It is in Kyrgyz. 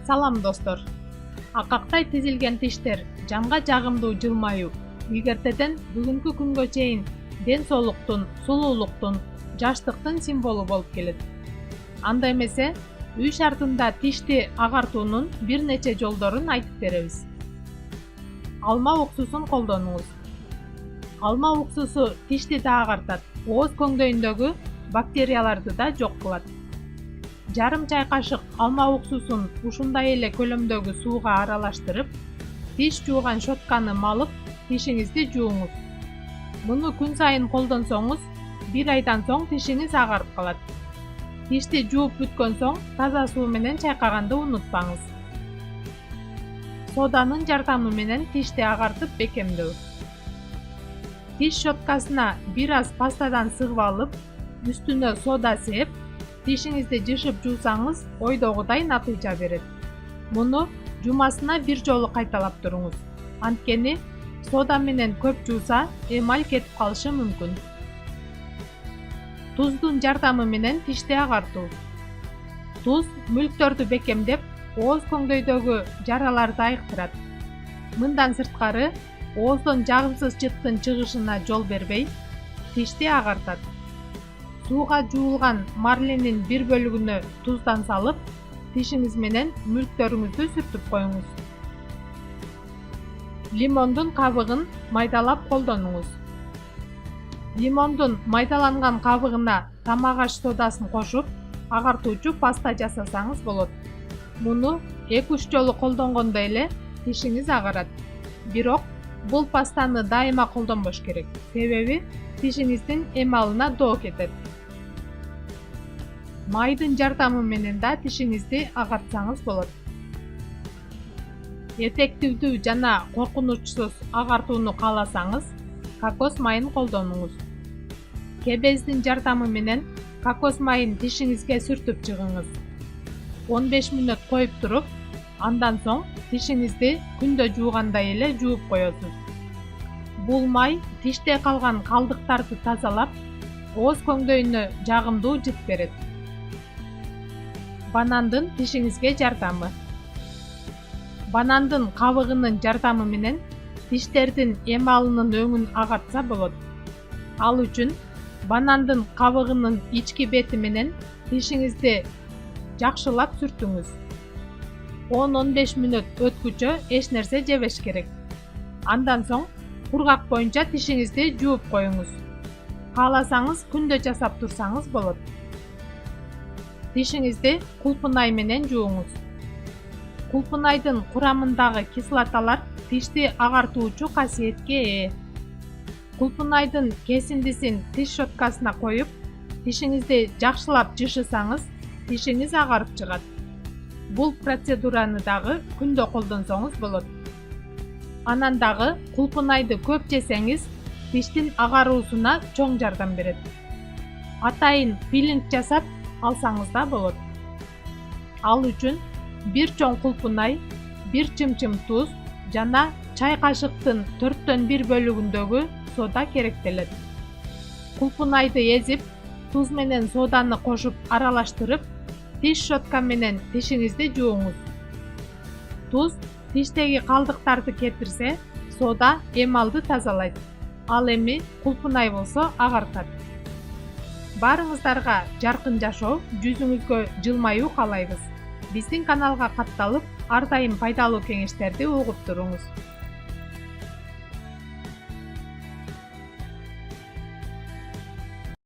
Салам достор. Акактай тизилген тиштер жанга жагымдуу жылмаюу илгертеден бүгүнкү күнгө чейин ден соолуктун, сулуулуктун, жаштыктын символу болуп келет. Анда эмесе, үй шартында тишти агартуунун бир нече жолдорун айтып беребиз. Алма уксусун колдонуңуз. Алма уксусу тишти да агартат, ооз көңдөйүндөгү бактерияларды да жок кылат. Жарым чай кашык алма уксусун ушундай эле көлөмдөгү сууга аралаштырып, тиш жууган щетканы малып, тишиңизди жууңуз. Муну күн сайын колдонсоңуз, 1 айдан соң тишиңиз агарып калат. Тишти жууп бүткөн соң таза суу менен чайкаганды унутпаңыз. Соданын жардамы менен тишти агартып бекемдөө. Тиш щеткасына бир аз пастадан сыгып алып, үстүнө сода сеп, тишиңизди жышып жуусаңыз, ойдогудай натыйжа берет. Муну жумасына бир жолу кайталап туруңуз. Анткени сода менен көп жууса, эмаль кетип калышы мүмкүн. Туздун жардамы менен тишти агартуу. Туз мүлктөрдү бекемдеп, ооз көңдөйдөгү жараларды айыктырат. Мындан сырткары, ооздон жагымсыз жыттын чыгышына жол бербей, тишти агартат. Сууга жуулган марленин бир бөлүгүнө туздан салып, тишиңиз менен мүлктөрүңүздү сүртүп коюңуз. Лимондун кабыгын майдалап колдонуңуз. Лимондун майдаланган кабыгына тамак аш содасын кошуп, агартуучу паста жасасаңыз болот. Муну 2-3 жолу колдонгондо эле тишиңиз агарат. Бирок бул пастаны дайыма колдонбош керек, себеби тишиңиздин эмалына доо кетет. Майдын жардамы менен да тишиңизди агартсаңыз болот. Этективдүү жана коркунучсуз агартууну кааласаңыз, кокос майын колдонуңуз. Кебездин жардамы менен кокос майын тишиңизге сүртүп чыгыңыз. 15 мүнөт коюп туруп, андан соң тишиңизди күндө жуугандай эле жууп коесуз. Бул май тиште калган калдыктарды тазалап, ооз көңдөйүнө жагымдуу жыт берет. Банандын тишиңизге жардамы. Банандын кабыгынын жардамы менен тиштердин эмалынын өңүн агартса болот. Ал үчүн банандын кабыгынын ички бети менен тишиңизди жакшылап сүртүңүз. 10-15 мүнөт өткүчө эч нерсе жебеш керек. Андан соң кургак боюнча тишиңизди жууп коюңуз. Кааласаңыз күндө жасап турсаңыз болот. Тишиңизди кулпунай менен жууңуз. Кулпунайдын курамындагы кислоталар тишти агартуучу касиетке ээ. Кулпунайдын кесиндисин тиш щеткасына коюп, тишиңизди жакшылап жышысаңыз, тишиңиз агарып чыгат. Бул процедураны дагы күндө колдонсоңуз болот. Анан дагы кулпунайды көп жесеңиз, тиштин агаруусуна чоң жардам берет. Атайын пилинг жасап алсаңыз да болот. Ал үчүн бир чоң кулпунай, бир чымчым туз жана чай кашыктын 4/1 бөлүгүндөгү сода керектелет. Кулпунайды эзип, туз менен соданы кошуп аралаштырып, тиш щетка менен тишиңизди жууңуз. Туз тиштеги калдыктарды кетирсе, сода эмалды тазалайт. Ал эми кулпунай болсо агартат. Баарыңыздарга жаркын жашоо, жүзүңүзгө жылмаюу каалайбыз. Биздин каналга катталып, ар дайым пайдалуу кеңештерди угуп туруңуз.